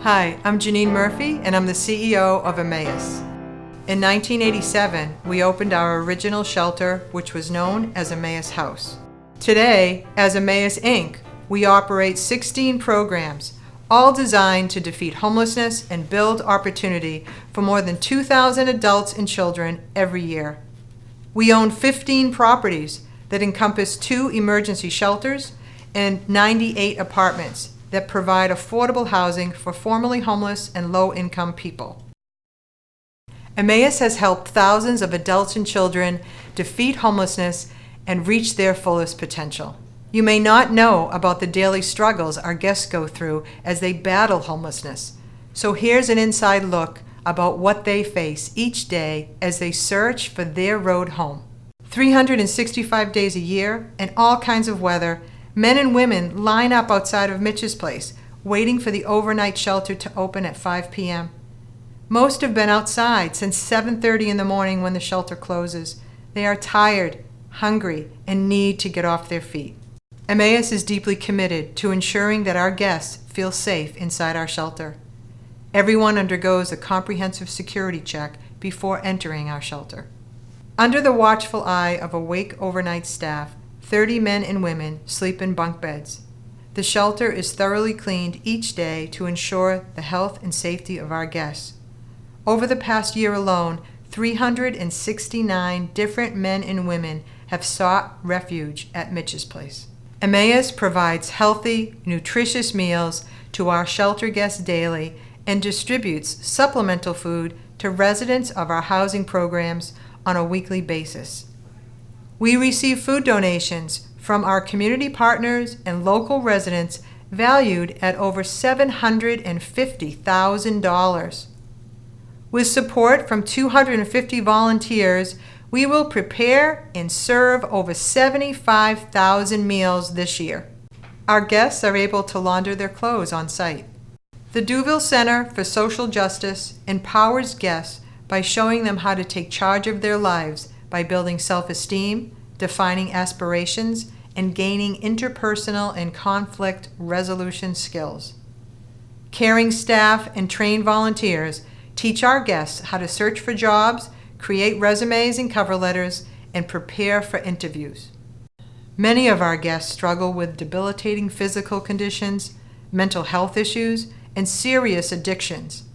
Hi, I'm Janine Murphy, and I'm the CEO of Emmaus. In 1987, we opened our original shelter, which was known as Emmaus House. Today, as Emmaus Inc., we operate 16 programs, all designed to defeat homelessness and build opportunity for more than 2,000 adults and children every year. We own 15 properties that encompass 2 emergency shelters and 98 apartments that provide affordable housing for formerly homeless and low-income people. Emmaus has helped thousands of adults and children defeat homelessness and reach their fullest potential. You may not know about the daily struggles our guests go through as they battle homelessness. So here's an inside look about what they face each day as they search for their road home. 365 days a year and all kinds of weather, men and women line up outside of Mitch's place, waiting for the overnight shelter to open at 5 p.m. Most have been outside since 7:30 in the morning when the shelter closes. They are tired, hungry, and need to get off their feet. Emmaus is deeply committed to ensuring that our guests feel safe inside our shelter. Everyone undergoes a comprehensive security check before entering our shelter. Under the watchful eye of awake overnight staff, 30 men and women sleep in bunk beds. The shelter is thoroughly cleaned each day to ensure the health and safety of our guests. Over the past year alone, 369 different men and women have sought refuge at Mitch's place. Emmaus provides healthy, nutritious meals to our shelter guests daily and distributes supplemental food to residents of our housing programs on a weekly basis. We receive food donations from our community partners and local residents valued at over $750,000. With support from 250 volunteers, we will prepare and serve over 75,000 meals this year. Our guests are able to launder their clothes on site. The Duville Center for Social Justice empowers guests by showing them how to take charge of their lives by building self-esteem, defining aspirations, and gaining interpersonal and conflict resolution skills. Caring staff and trained volunteers teach our guests how to search for jobs, create resumes and cover letters, and prepare for interviews. Many of our guests struggle with debilitating physical conditions, mental health issues, and serious addictions.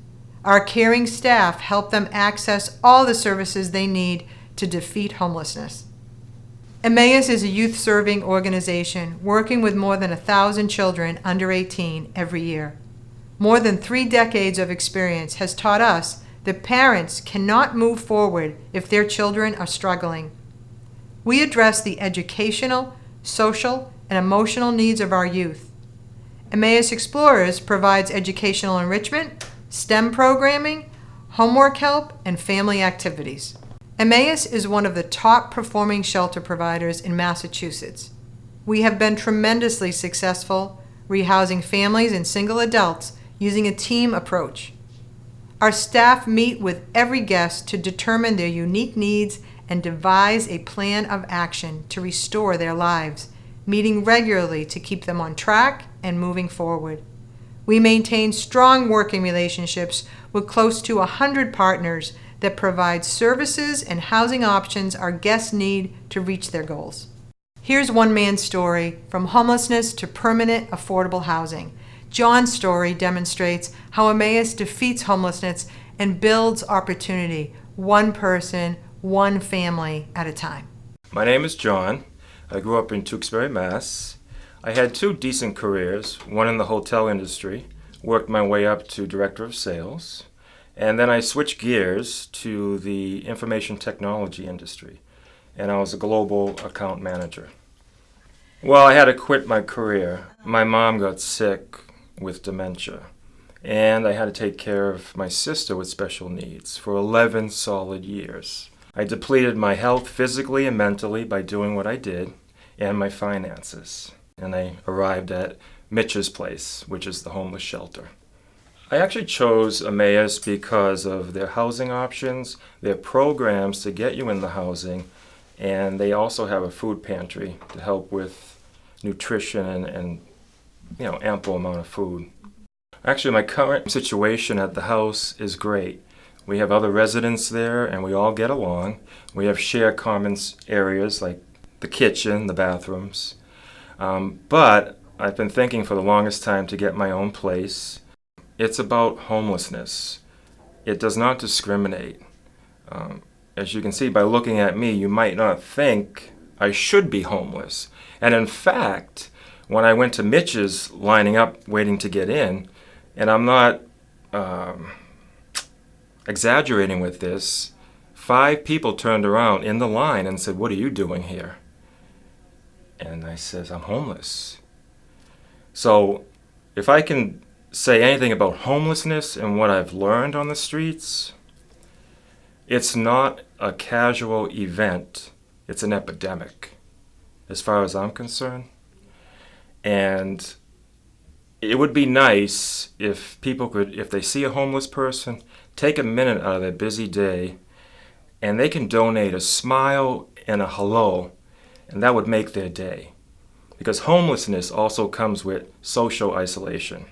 Our caring staff help them access all the services they need to defeat homelessness. Emmaus is a youth-serving organization working with more than 1,000 children under 18 every year. More than 3 decades of experience has taught us that parents cannot move forward if their children are struggling. We address the educational, social, and emotional needs of our youth. Emmaus Explorers provides educational enrichment, STEM programming, homework help, and family activities. Emmaus is one of the top performing shelter providers in Massachusetts. We have been tremendously successful rehousing families and single adults using a team approach. Our staff meet with every guest to determine their unique needs and devise a plan of action to restore their lives, meeting regularly to keep them on track and moving forward. We maintain strong working relationships with close to 100 partners that provide services and housing options our guests need to reach their goals. Here's one man's story from homelessness to permanent affordable housing. John's story demonstrates how Emmaus defeats homelessness and builds opportunity, one person, one family at a time. My name is John. I grew up in Tewksbury, Mass. I had 2 decent careers, one in the hotel industry, worked my way up to director of sales, and then I switched gears to the information technology industry, and I was a global account manager. Well, I had to quit my career. My mom got sick with dementia, and I had to take care of my sister with special needs for 11 solid years. I depleted my health physically and mentally by doing what I did, and my finances, and I arrived at Mitch's place, which is the homeless shelter. I actually chose Emmaus because of their housing options, their programs to get you in the housing, and they also have a food pantry to help with nutrition and ample amount of food. Actually, my current situation at the house is great. We have other residents there and we all get along. We have shared common areas like the kitchen, the bathrooms. But I've been thinking for the longest time to get my own place. It's about homelessness. It does not discriminate. As you can see by looking at me, you might not think I should be homeless. And in fact, when I went to Mitch's lining up waiting to get in, and I'm not exaggerating with this, 5 people turned around in the line and said, "What are you doing here?" And I says, "I'm homeless." So if I can say anything about homelessness and what I've learned on the streets, it's not a casual event. It's an epidemic, as far as I'm concerned. And it would be nice if people could, if they see a homeless person, take a minute out of their busy day and they can donate a smile and a hello, and that would make their day. Because homelessness also comes with social isolation.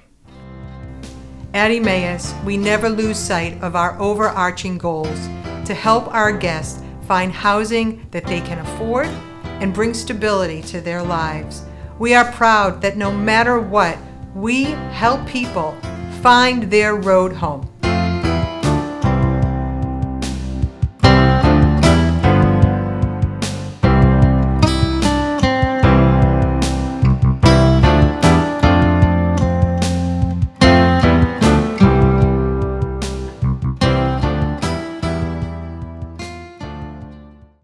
At Emmaus, we never lose sight of our overarching goals to help our guests find housing that they can afford and bring stability to their lives. We are proud that no matter what, we help people find their road home.